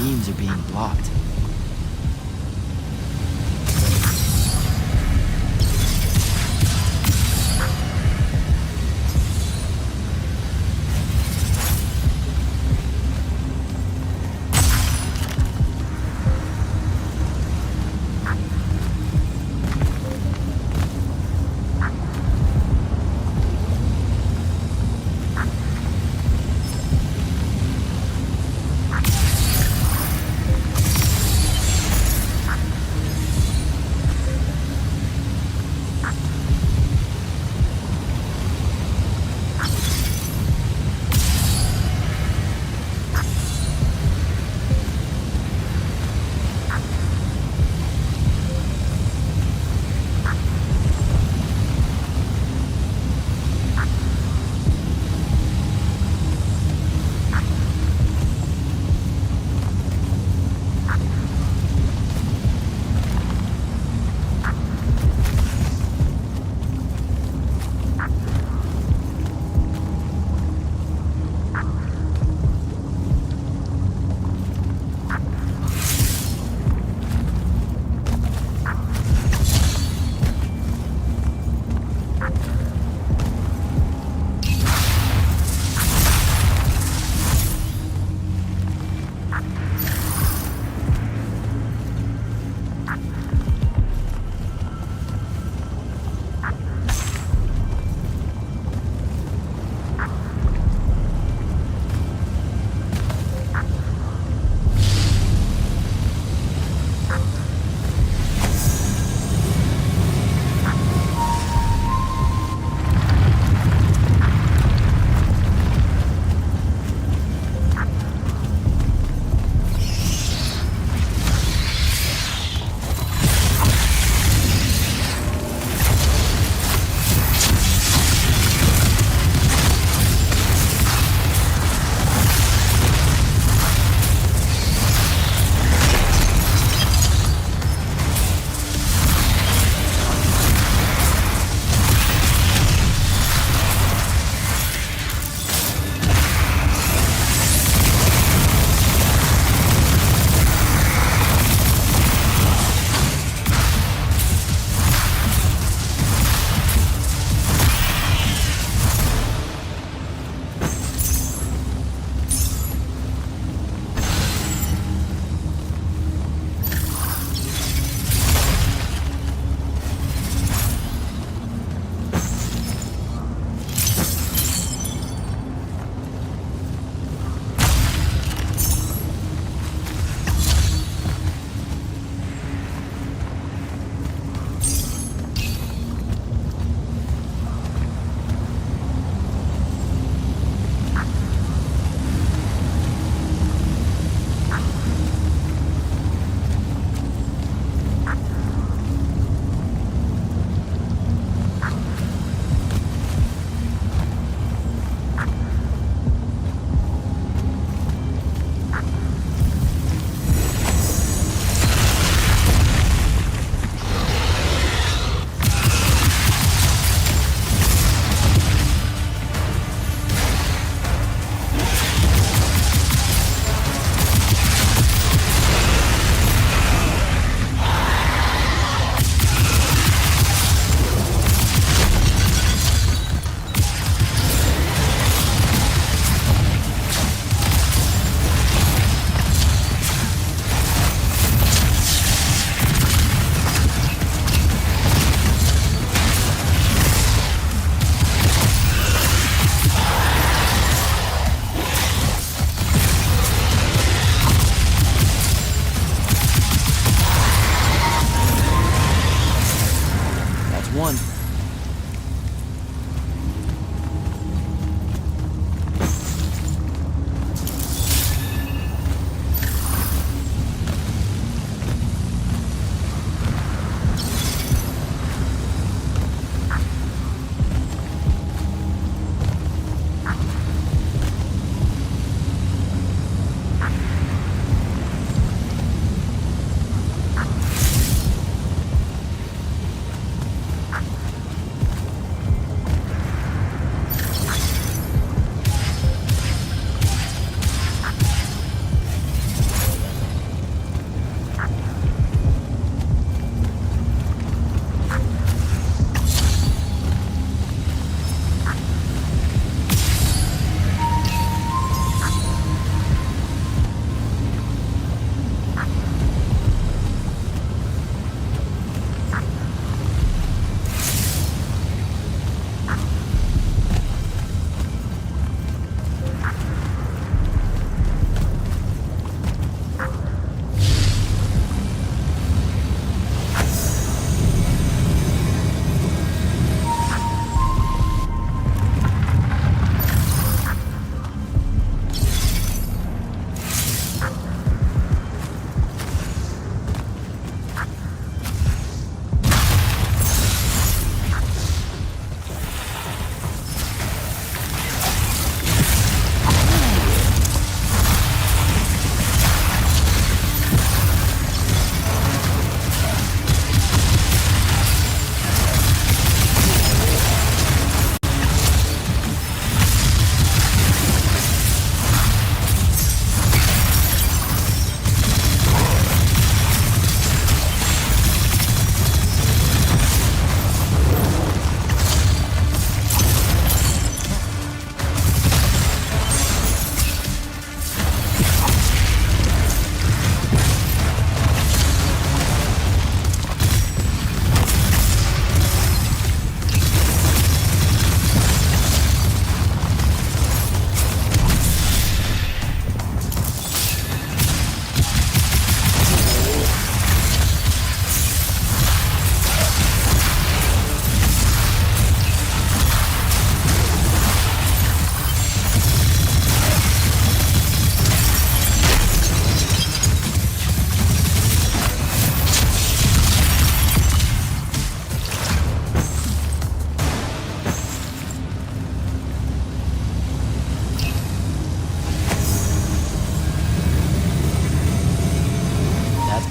beams are being blocked.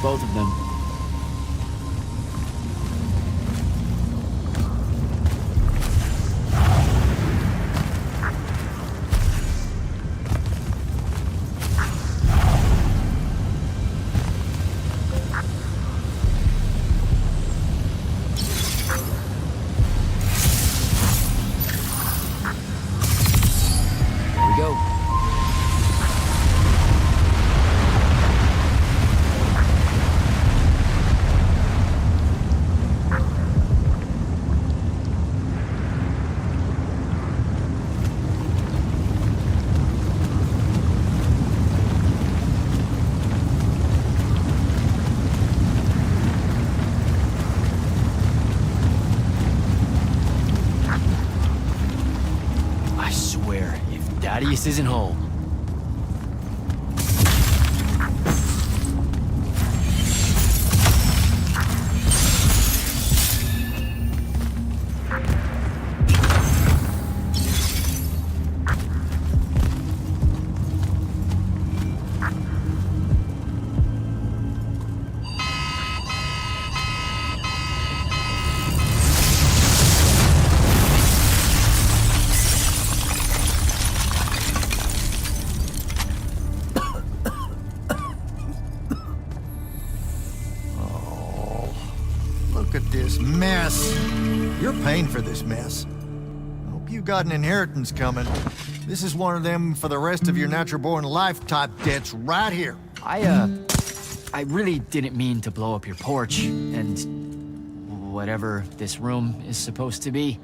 both of them. Here we go. I swear, if Thaddeus isn't home. Look at this mess. You're paying for this mess. Hope you got an inheritance coming. This is one of them for the rest of your natural-born life type debts right here. I really didn't mean to blow up your porch, and whatever this room is supposed to be.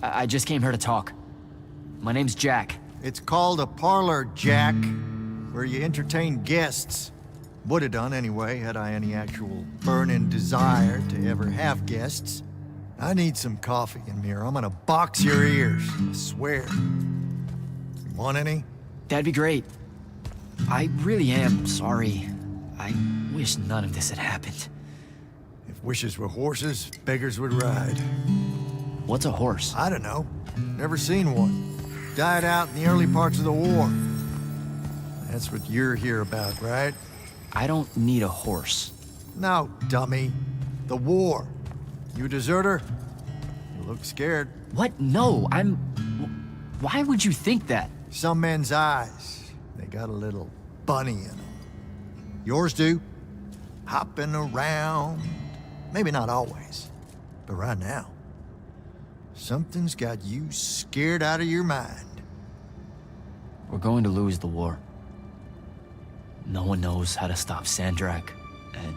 I just came here to talk. My name's Jack. It's called a parlor, Jack, where you entertain guests. Would have done anyway, had I any actual burning desire to ever have guests. I need some coffee in here. I'm gonna box your ears, I swear. You want any? That'd be great. I really am sorry. I wish none of this had happened. If wishes were horses, beggars would ride. What's a horse? I don't know. Never seen one. Died out in the early parts of the war. That's what you're here about, right? I don't need a horse. No, dummy. The war. You a deserter? You look scared. What? No, Why would you think that? Some men's eyes, they got a little bunny in them. Yours do. Hopping around. Maybe not always, but right now. Something's got you scared out of your mind. We're going to lose the war. No one knows how to stop Sandrak, and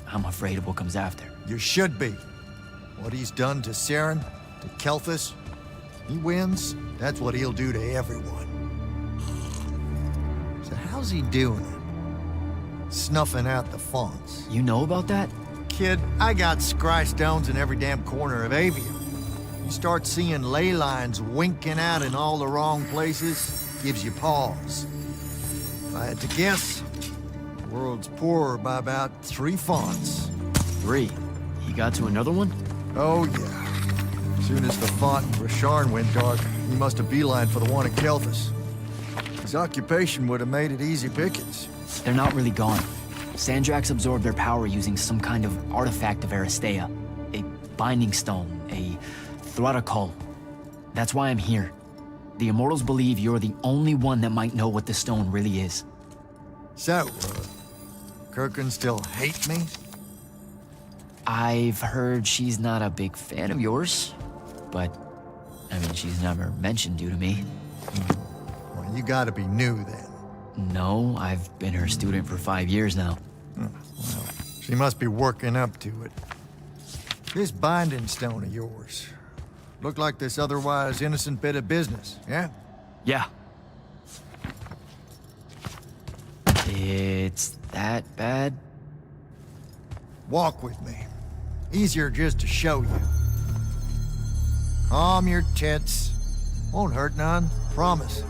I'm afraid of what comes after. You should be. What he's done to Saren, to Kelthus, he wins, that's what he'll do to everyone. So how's he doing it? Snuffing out the fonts. You know about that? Kid, I got scry stones in every damn corner of aveum. You start seeing ley lines winking out in all the wrong places, gives you pause. If I had to guess, the world's poorer by about 3 fonts. 3. He got to another one? Oh, yeah. As soon as the font in Rasharn went dark, he must have beelined for the one at Kelthus. His occupation would have made it easy pickings. They're not really gone. Sandraks absorbed their power using some kind of artifact of Aristea. A binding stone, a Throttacol. That's why I'm here. The immortals believe you're the only one that might know what the stone really is. So, Kirkin still hate me? I've heard she's not a big fan of yours, but, I mean, she's never mentioned you to me. Well, you gotta be new then. No, I've been her student for 5 years now. Well, she must be working up to it. This binding stone of yours, look like this otherwise innocent bit of business, yeah? Yeah. It's that bad? Walk with me. Easier just to show you. Calm your tits. Won't hurt none, promise.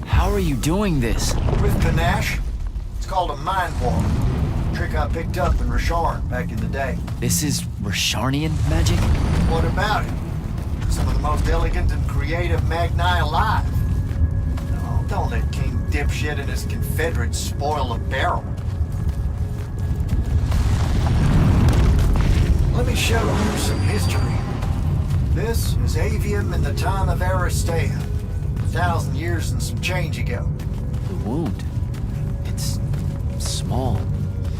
How are you doing this? With panache, it's called a mind walk. Trick I picked up in Rasharn back in the day. This is Rasharnian magic? What about it? Some of the most elegant and creative magni alive. Oh, don't let King Dipshit and his Confederates spoil the barrel. Let me show you some history. This is Avium in the time of Aristea. 1,000 years and some change ago. The wound. It's small.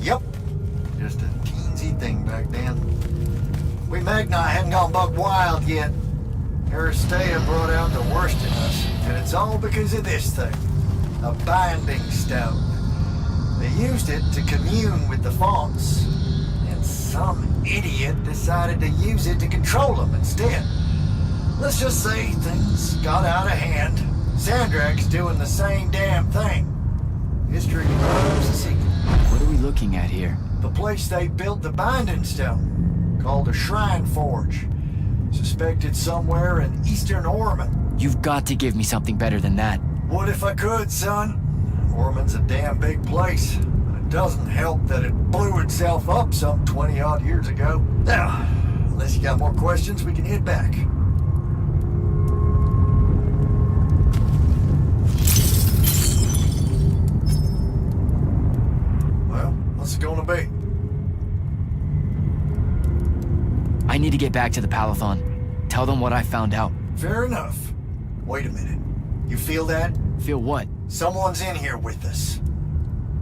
Yep. Just a teensy thing back then. We Magni hadn't gone buck wild yet. Aristea brought out the worst in us, and it's all because of this thing. A binding stone. They used it to commune with the fonts, and some idiot decided to use it to control them instead. Let's just say things got out of hand. Sandrak's doing the same damn thing. History loves a secret. What are we looking at here? The place they built the binding stone, called a shrine forge. Suspected somewhere in eastern Orman. You've got to give me something better than that. What if I could, son? Orman's a damn big place. It doesn't help that it blew itself up some 20-odd years ago. Now, unless you got more questions, we can head back. Well, what's it gonna be? I need to get back to the Palathon. Tell them what I found out. Fair enough. Wait a minute. You feel that? Feel what? Someone's in here with us.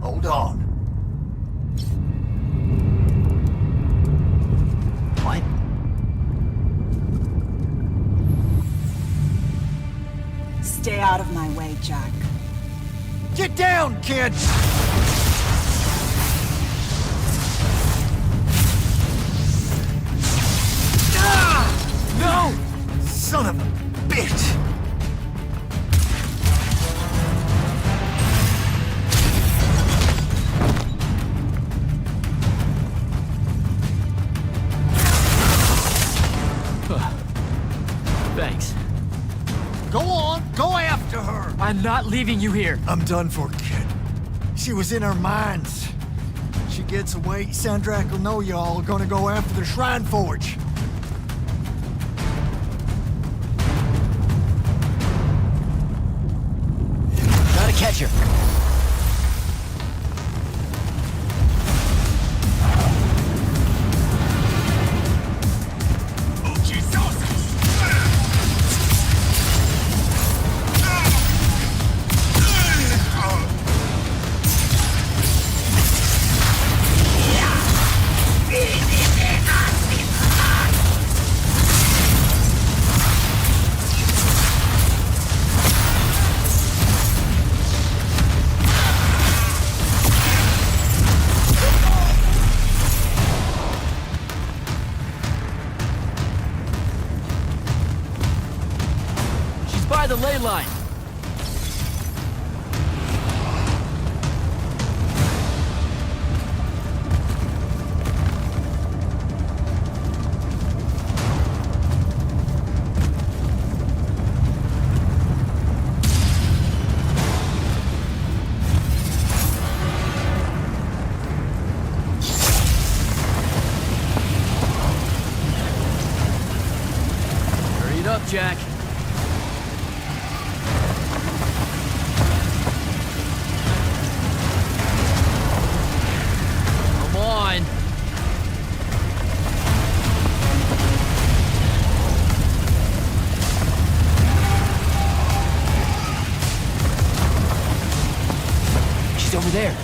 Hold on. What? Stay out of my way, Jack. Get down, kid! No! Son of a bitch! Thanks. Go on, go after her! I'm not leaving you here. I'm done for, kid. She was in our minds. She gets away, Sandrak will know y'all are gonna go after the Shrine Forge. Gotta catch her. By the ley line. Hurry it up, Jack. Over there.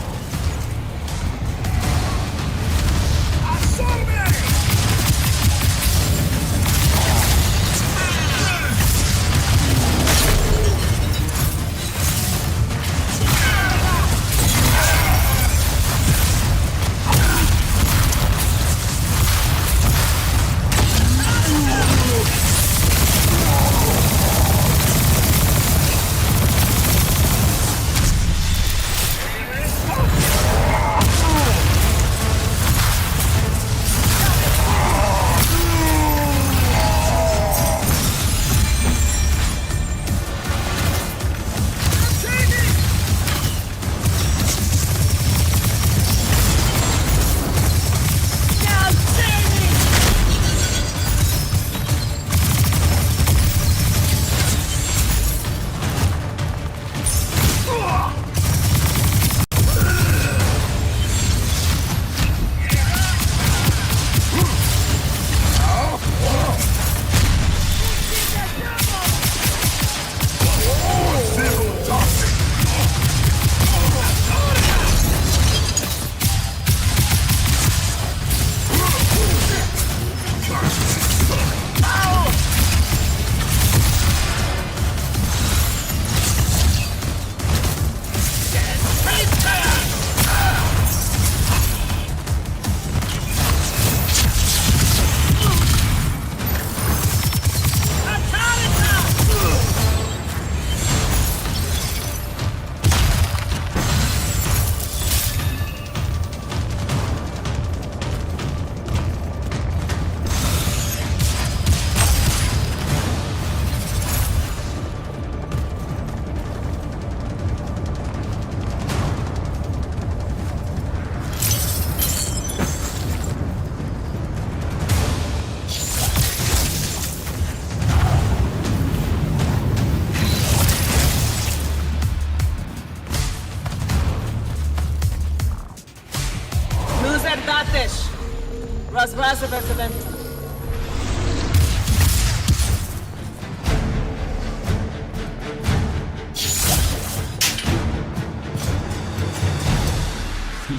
Please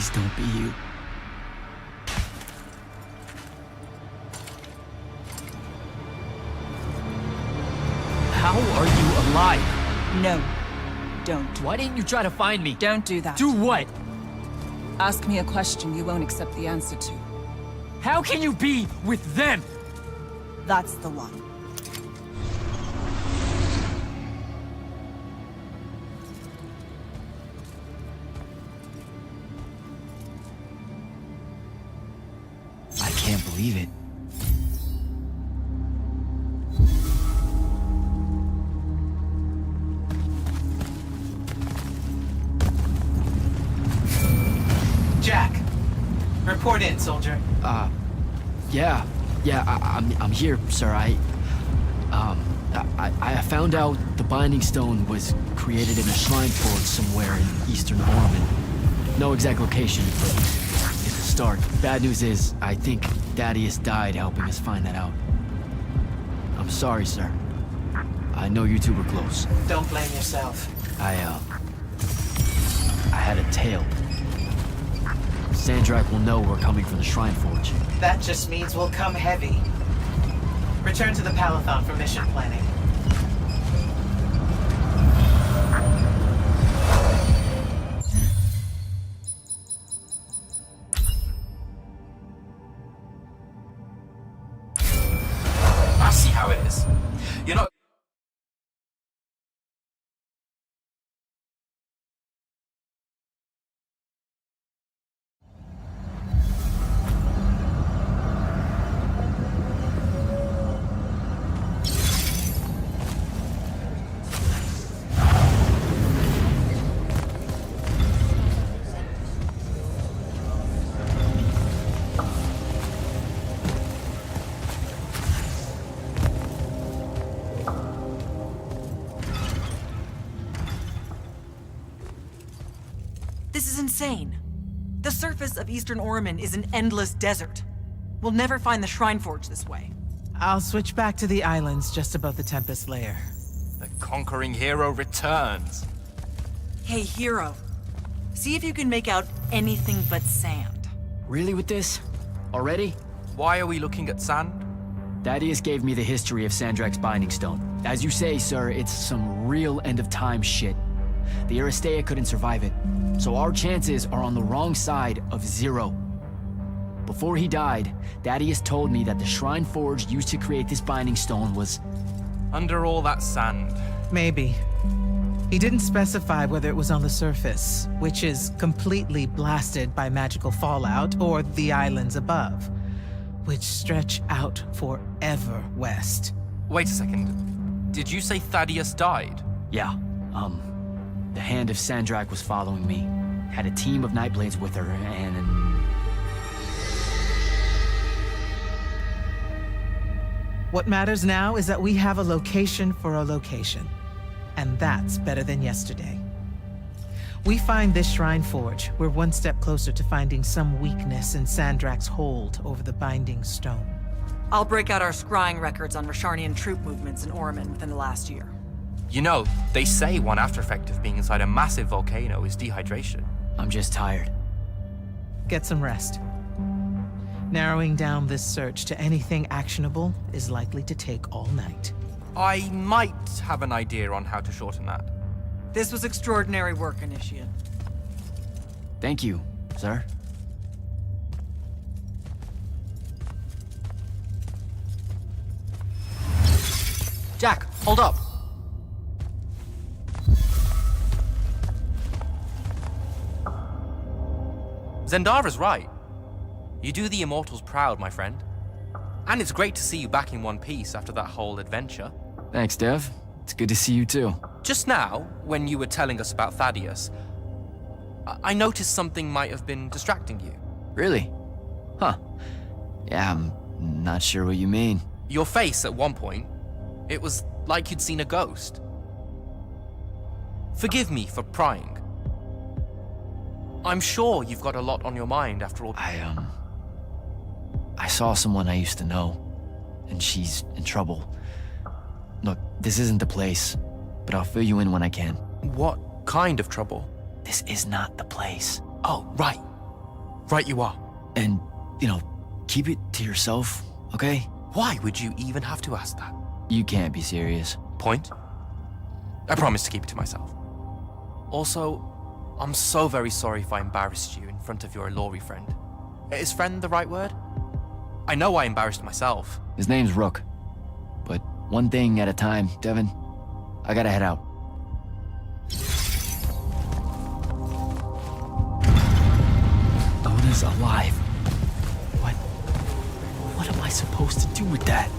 don't be you. How are you alive? No, don't. Why didn't you try to find me? Don't do that. Do what? Ask me a question you won't accept the answer to. How can you be with them? That's the one. I can't believe it. Jack, report in, soldier. I'm here, sir. I found out the Binding Stone was created in a shrine forge somewhere in Eastern Orman. No exact location, but it's a start. Bad news is, I think Thaddeus died helping us find that out. I'm sorry, sir. I know you two were close. Don't blame yourself. I had a tail. Sandrak will know we're coming from the Shrine Forge. That just means we'll come heavy. Return to the Palathon for mission planning. I see how it is. You're not... This is insane. The surface of Eastern Orman is an endless desert. We'll never find the Shrine Forge this way. I'll switch back to the islands just above the Tempest Lair. The conquering hero returns. Hey, hero. See if you can make out anything but sand. Really with this? Already? Why are we looking at sand? Thaddeus gave me the history of Sandrak's Binding Stone. As you say, sir, it's some real end-of-time shit. The Aristea couldn't survive it, so our chances are on the wrong side of 0. Before he died, Thaddeus told me that the Shrine Forge used to create this Binding Stone was... Under all that sand. Maybe. He didn't specify whether it was on the surface, which is completely blasted by magical fallout, or the islands above, which stretch out forever west. Wait a second. Did you say Thaddeus died? Yeah, the Hand of Sandrak was following me. Had a team of Nightblades with her, and... What matters now is that we have a location for a location. And that's better than yesterday. We find this Shrine Forge, we're one step closer to finding some weakness in Sandrak's hold over the Binding Stone. I'll break out our scrying records on Rasharnian troop movements in Orman within the last year. You know, they say one after effect of being inside a massive volcano is dehydration. I'm just tired. Get some rest. Narrowing down this search to anything actionable is likely to take all night. I might have an idea on how to shorten that. This was extraordinary work, Initiate. Thank you, sir. Jack, hold up. Zendara's right. You do the Immortals proud, my friend. And it's great to see you back in one piece after that whole adventure. Thanks, Dev. It's good to see you too. Just now, when you were telling us about Thaddeus, I noticed something might have been distracting you. Really? Huh. Yeah, I'm not sure what you mean. Your face at one point, it was like you'd seen a ghost. Forgive me for prying. I'm sure you've got a lot on your mind after all. I saw someone I used to know, and she's in trouble. Look, this isn't the place, but I'll fill you in when I can. What kind of trouble? This is not the place. Oh, right. Right you are. And, keep it to yourself, okay? Why would you even have to ask that? You can't be serious. Point? I promise to keep it to myself. Also, I'm so very sorry if I embarrassed you in front of your Ilori friend. Is friend the right word? I know I embarrassed myself. His name's Rook. But one thing at a time, Devin. I gotta head out. Luna's alive. What am I supposed to do with that?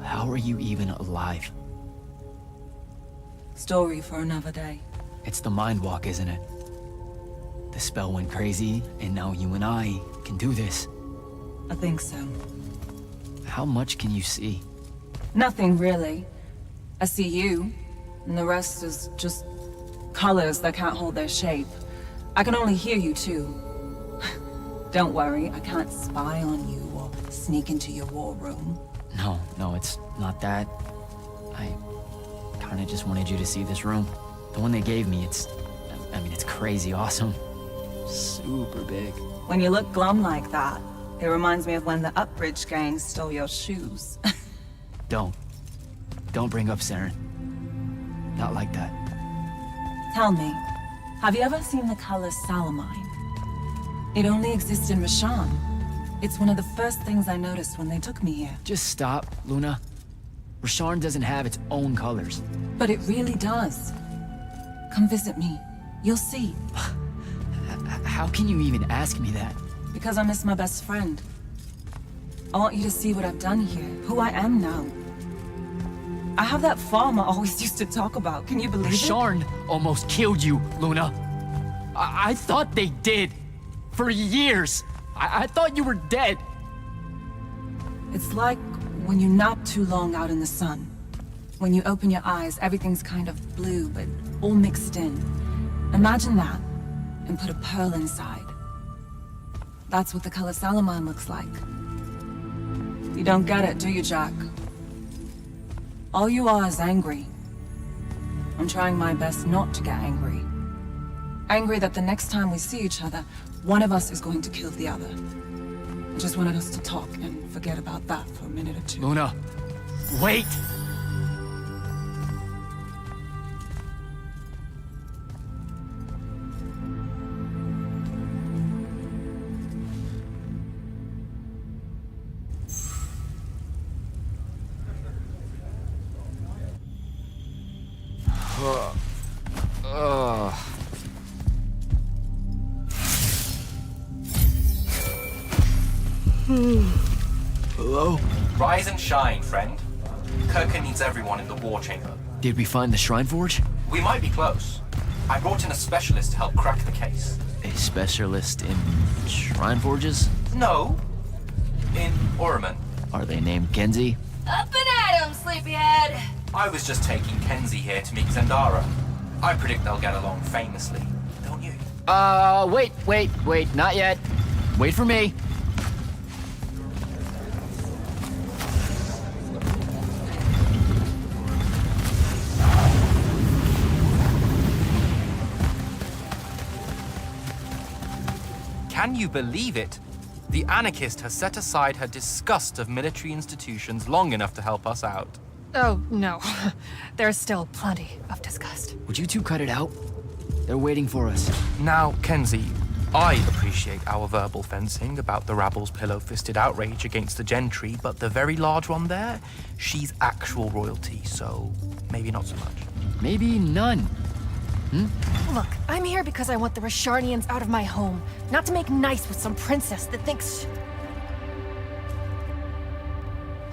How are you even alive? Story for another day. It's the mind walk, isn't it? The spell went crazy, and now you and I can do this. I think so. How much can you see? Nothing really. I see you, and the rest is just colors that can't hold their shape. I can only hear you too. Don't worry, I can't spy on you or sneak into your war room. No, it's not that. I kinda just wanted you to see this room. The one they gave me, it's crazy awesome. Super big. When you look glum like that, it reminds me of when the Upbridge gang stole your shoes. Don't bring up Saren. Not like that. Tell me, have you ever seen the color Salamine? It only exists in Rashan. It's one of the first things I noticed when they took me here. Just stop, Luna. Rasharn doesn't have its own colors. But it really does. Come visit me. You'll see. How can you even ask me that? Because I miss my best friend. I want you to see what I've done here, who I am now. I have that farm I always used to talk about. Can you believe it? Rasharn almost killed you, Luna. I thought they did. For years. I thought you were dead. It's like when you nap too long out in the sun. When you open your eyes, everything's kind of blue, but all mixed in. Imagine that, and put a pearl inside. That's what the color Salamine looks like. You don't get it, do you, Jack? All you are is angry. I'm trying my best not to get angry. Angry that the next time we see each other, one of us is going to kill the other. I just wanted us to talk and forget about that for a minute or two. Luna, wait! Hello? Rise and shine, friend. Kirka needs everyone in the war chamber. Did we find the Shrine Forge? We might be close. I brought in a specialist to help crack the case. A specialist in Shrine Forges? No. In Orman. Are they named Kenzie? Up and at 'em, sleepyhead! I was just taking Kenzie here to meet Zendara. I predict they'll get along famously, don't you? Wait, not yet. Wait for me. Can you believe it? The anarchist has set aside her disgust of military institutions long enough to help us out. Oh, no. There's still plenty of disgust. Would you two cut it out? They're waiting for us. Now, Kenzie, I appreciate our verbal fencing about the rabble's pillow-fisted outrage against the gentry, but the very large one there, she's actual royalty, so maybe not so much. Maybe none. Look, I'm here because I want the Rasharnians out of my home, not to make nice with some princess that thinks...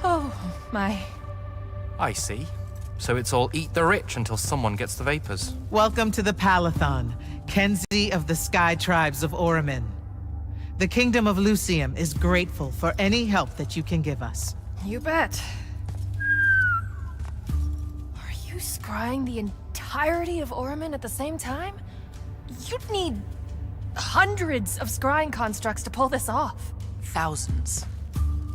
Oh, my... I see. So it's all eat the rich until someone gets the vapors. Welcome to the Palathon, Kenzie of the Sky Tribes of Oramin. The Kingdom of Lucium is grateful for any help that you can give us. You bet. Are you scrying the entirety of Oramin at the same time? You'd need hundreds of scrying constructs to pull this off. Thousands.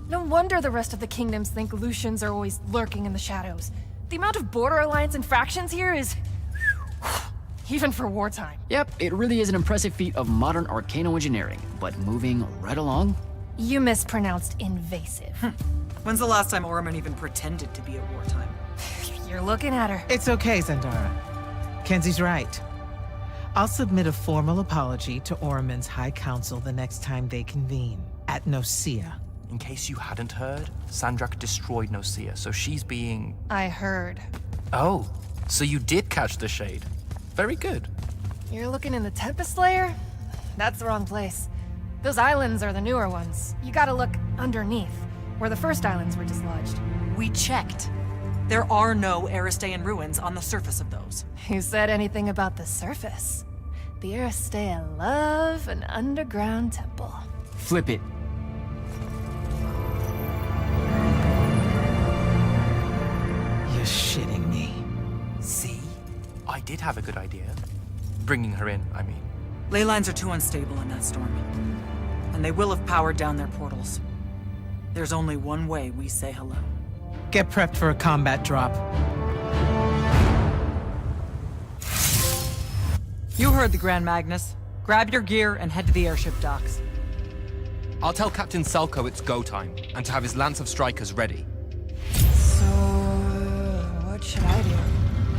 No wonder the rest of the kingdoms think Lucians are always lurking in the shadows. The amount of border alliance and factions here is... even for wartime. Yep, it really is an impressive feat of modern arcano engineering, but moving right along. You mispronounced invasive. When's the last time Orman even pretended to be at wartime? You're looking at her. It's okay, Zendara. Kenzie's right. I'll submit a formal apology to Oramin's High Council the next time they convene, at Nosea. In case you hadn't heard, Sandrak destroyed Nosea, so she's being... I heard. Oh, so you did catch the shade. Very good. You're looking in the Tempest layer? That's the wrong place. Those islands are the newer ones. You gotta look underneath, where the first islands were dislodged. We checked. There are no Aristean ruins on the surface of those. Who said anything about the surface? The Aristea love an underground temple. Flip it. You're shitting me. See? I did have a good idea. Bringing her in, I mean. Ley lines are too unstable in that storm. And they will have powered down their portals. There's only one way we say hello. Get prepped for a combat drop. You heard the Grand Magnus. Grab your gear and head to the airship docks. I'll tell Captain Selko it's go time, and to have his lance of strikers ready. So, what should I do?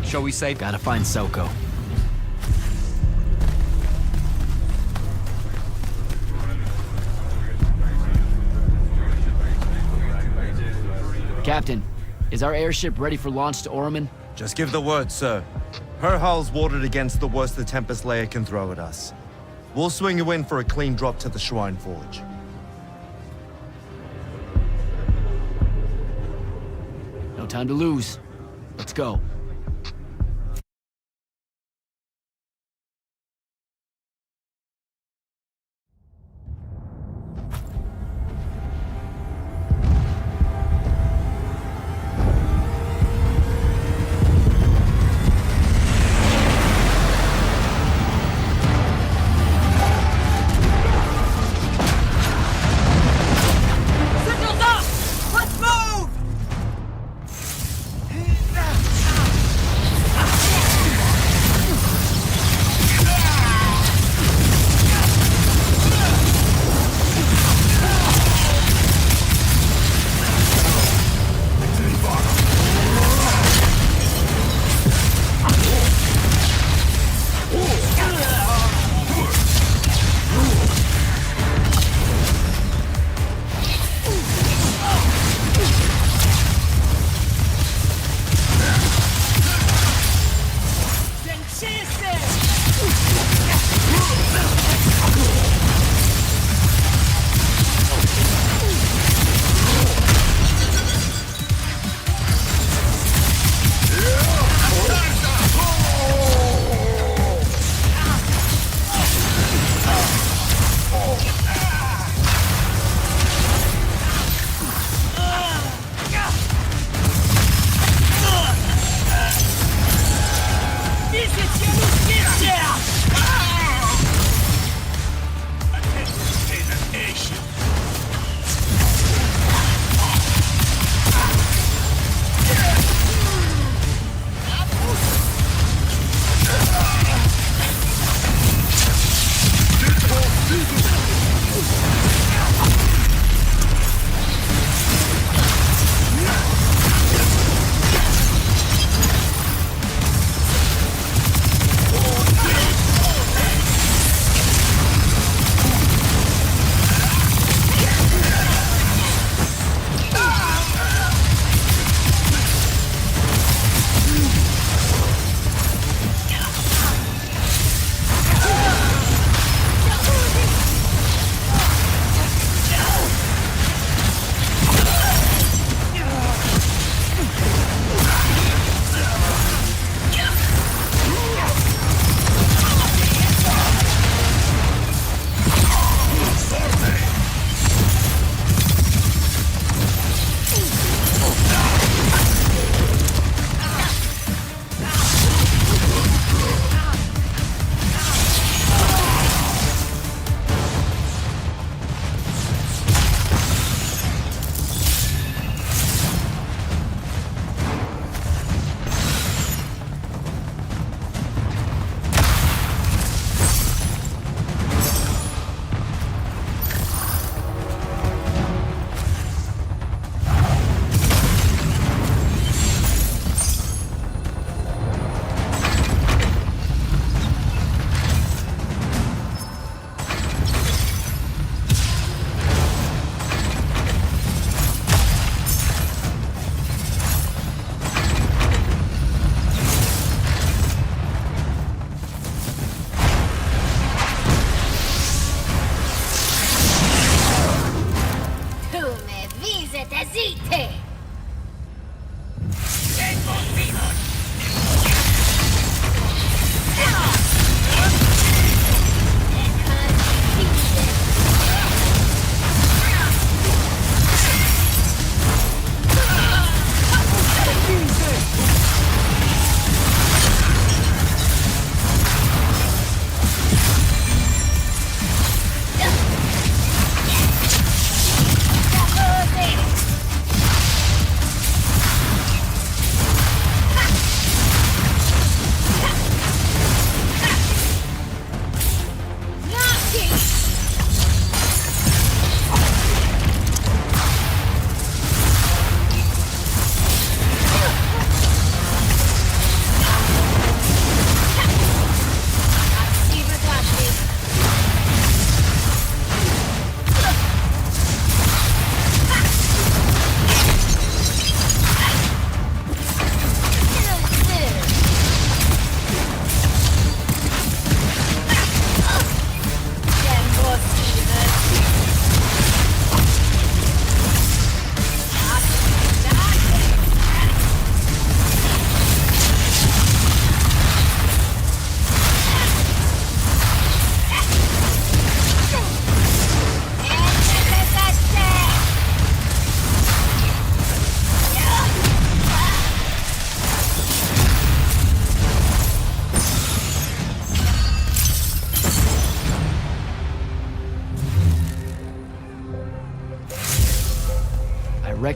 Shall we say... Gotta find Soko. Captain, is our airship ready for launch to Oramin? Just give the word, sir. Her hull's warded against the worst the Tempest layer can throw at us. We'll swing you in for a clean drop to the Shrine Forge. No time to lose. Let's go. Signals up! Let's move!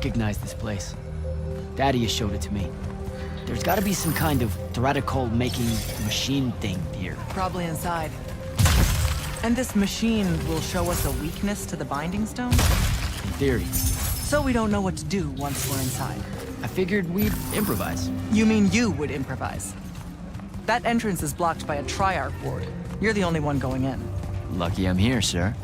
recognize this place. Daddy has showed it to me. There's gotta be some kind of Threadicol-making machine thing here. Probably inside. And this machine will show us a weakness to the Binding Stone? In theory. So we don't know what to do once we're inside. I figured we'd improvise. You mean you would improvise? That entrance is blocked by a Triarch ward. You're the only one going in. Lucky I'm here, sir.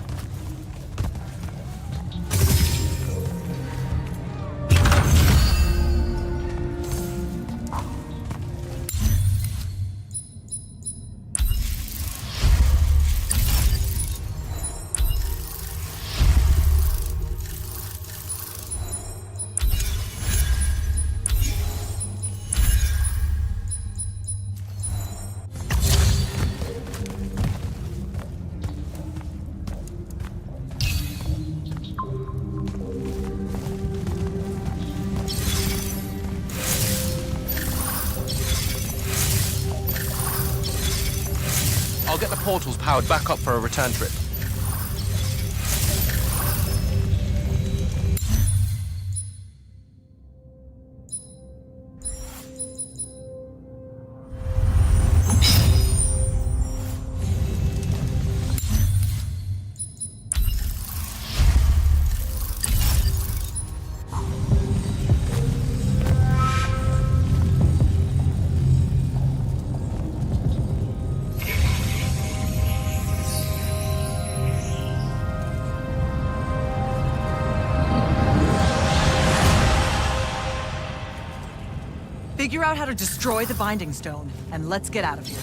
I'll get the portals powered back up for a return trip. Figure out how to destroy the Binding Stone, and let's get out of here.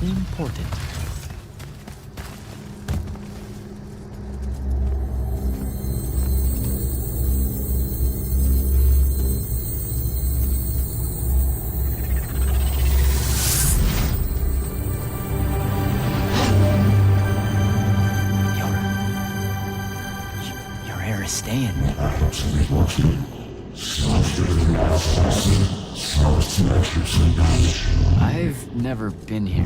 important. Your hair is staying. I've never been here.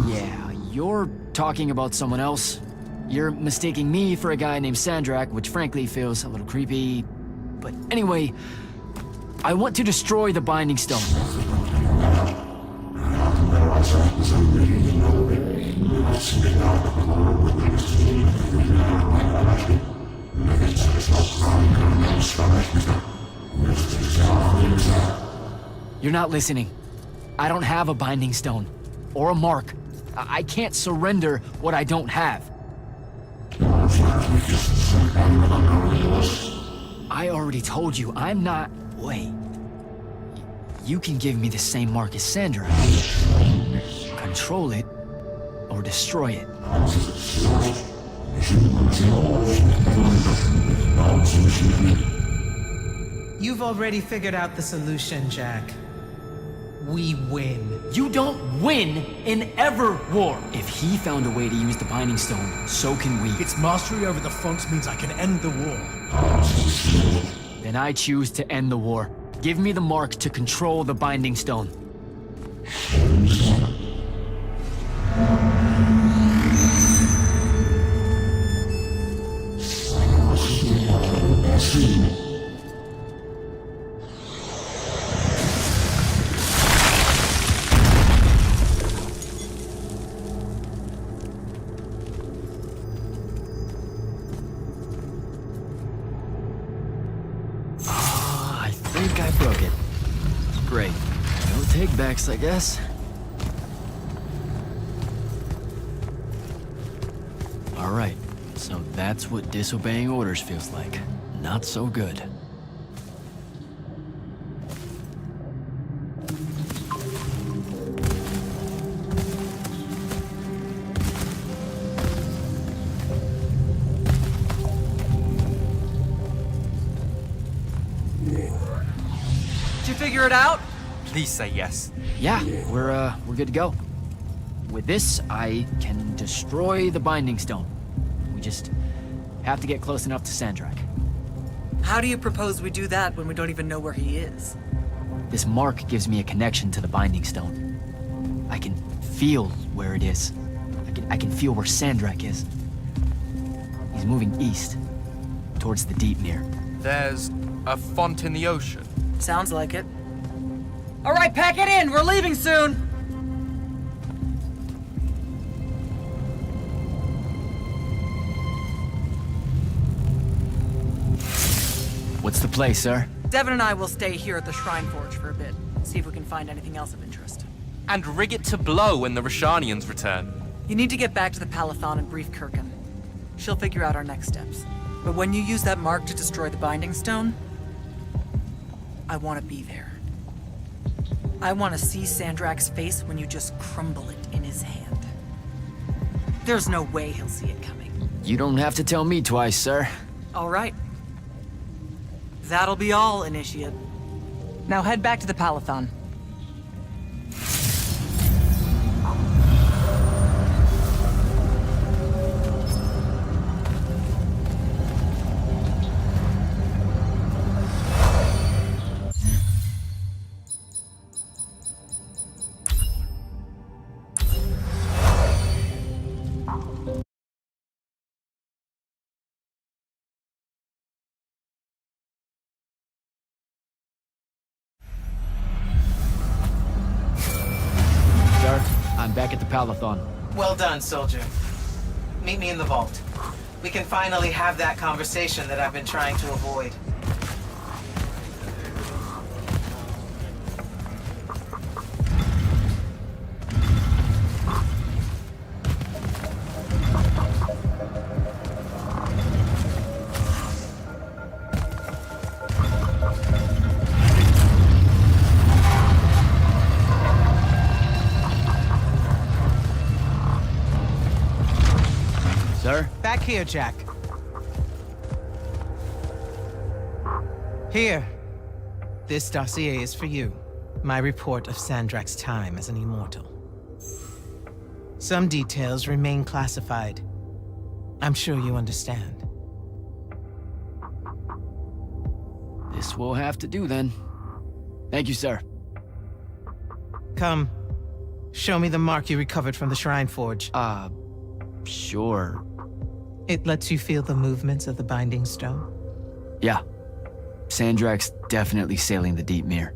Yeah, you're talking about someone else. You're mistaking me for a guy named Sandrak, which frankly feels a little creepy. But anyway, I want to destroy the Binding Stone. You're not listening. I don't have a Binding Stone. Or a mark. I can't surrender what I don't have. I already told you, I'm not... Wait. You can give me the same mark as Sandra. Control it, or destroy it. You've already figured out the solution, Jack. We win. You don't win in ever war. If he found a way to use the Binding Stone, so can we. Its mastery over the fonts means I can end the war. Then I choose to end the war. Give me the mark to control the Binding Stone. I think I broke it. Great. No take-backs, I guess. Alright, so that's what disobeying orders feels like. Not so good. Did you figure it out? Please say yes. Yeah, we're good to go. With this, I can destroy the Binding Stone. We just have to get close enough to Sandrak. How do you propose we do that when we don't even know where he is? This mark gives me a connection to the Binding Stone. I can feel where it is. I can feel where Sandrak is. He's moving east, towards the deep mirror. There's a font in the ocean. Sounds like it. All right, pack it in. We're leaving soon. What's the play, sir? Devin and I will stay here at the Shrine Forge for a bit. See if we can find anything else of interest. And rig it to blow when the Rashanians return. You need to get back to the Palathon and brief Kirkin. She'll figure out our next steps. But when you use that mark to destroy the Binding Stone, I want to be there. I want to see Sandrak's face when you just crumble it in his hand. There's no way he'll see it coming. You don't have to tell me twice, sir. All right. That'll be all, Initiate. Now head back to the Palathon. I'm back at the Palathon. Well done, soldier. Meet me in the vault. We can finally have that conversation that I've been trying to avoid. here, Jack. Here. This dossier is for you. My report of Sandrak's time as an immortal. Some details remain classified. I'm sure you understand. This will have to do then. Thank you, sir. Come. Show me the mark you recovered from the Shrine Forge. Sure. It lets you feel the movements of the Binding Stone? Yeah. Sandrak's definitely sailing the deep mirror,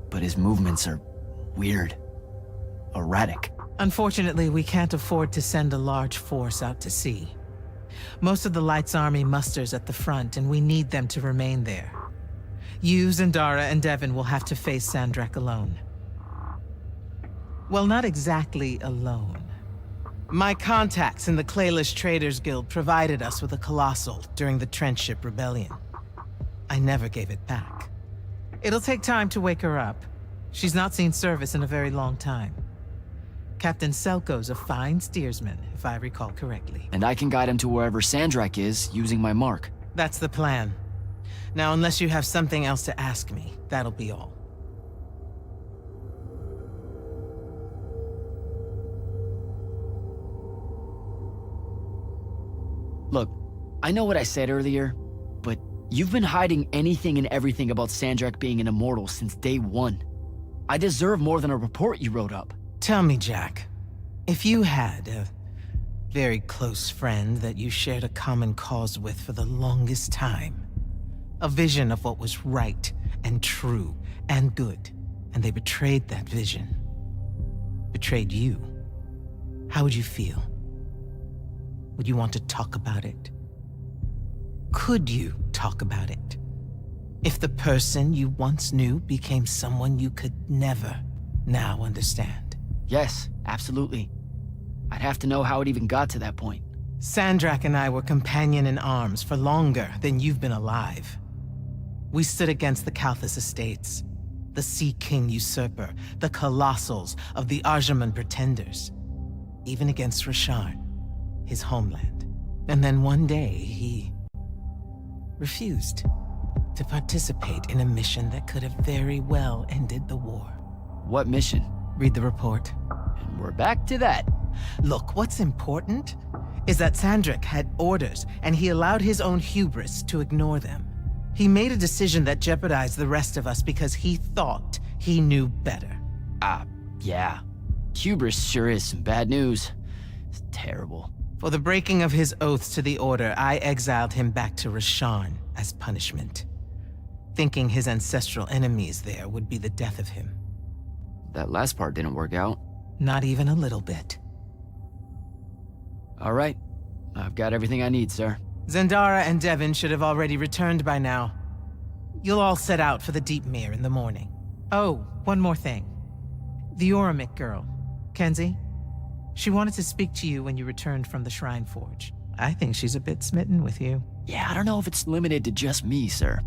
but his movements are weird. Erratic. Unfortunately, we can't afford to send a large force out to sea. Most of the Light's army musters at the front, and we need them to remain there. You, Zendara, and Devon will have to face Sandrak alone. Well, not exactly alone. My contacts in the Clayless Traders Guild provided us with a Colossal during the Trenchship Rebellion. I never gave it back. It'll take time to wake her up. She's not seen service in a very long time. Captain Selko's a fine steersman, if I recall correctly. And I can guide him to wherever Sandrak is using my mark. That's the plan. Now, unless you have something else to ask me, that'll be all. Look, I know what I said earlier, but you've been hiding anything and everything about Sandrak being an immortal since day one. I deserve more than a report you wrote up. Tell me, Jack, if you had a very close friend that you shared a common cause with for the longest time, a vision of what was right and true and good, and they betrayed that vision, betrayed you, how would you feel? Would you want to talk about it? Could you talk about it? If the person you once knew became someone you could never now understand? Yes, absolutely. I'd have to know how it even got to that point. Sandrak and I were companion in arms for longer than you've been alive. We stood against the Kalthus estates, the Sea King usurper, the Colossals of the Arjaman Pretenders, even against Rasharn, his homeland. And then one day, he refused to participate in a mission that could have very well ended the war. What mission? Read the report. And we're back to that. Look, what's important is that Sandrak had orders, and he allowed his own hubris to ignore them. He made a decision that jeopardized the rest of us because he thought he knew better. Yeah. Hubris sure is some bad news. It's terrible. For the breaking of his oaths to the Order, I exiled him back to Rasharn as punishment, thinking his ancestral enemies there would be the death of him. That last part didn't work out. Not even a little bit. All right. I've got everything I need, sir. Zendara and Devon should have already returned by now. You'll all set out for the Deep Mere in the morning. Oh, one more thing. The Oromik girl, Kenzie. She wanted to speak to you when you returned from the Shrine Forge. I think she's a bit smitten with you. Yeah, I don't know if it's limited to just me, sir.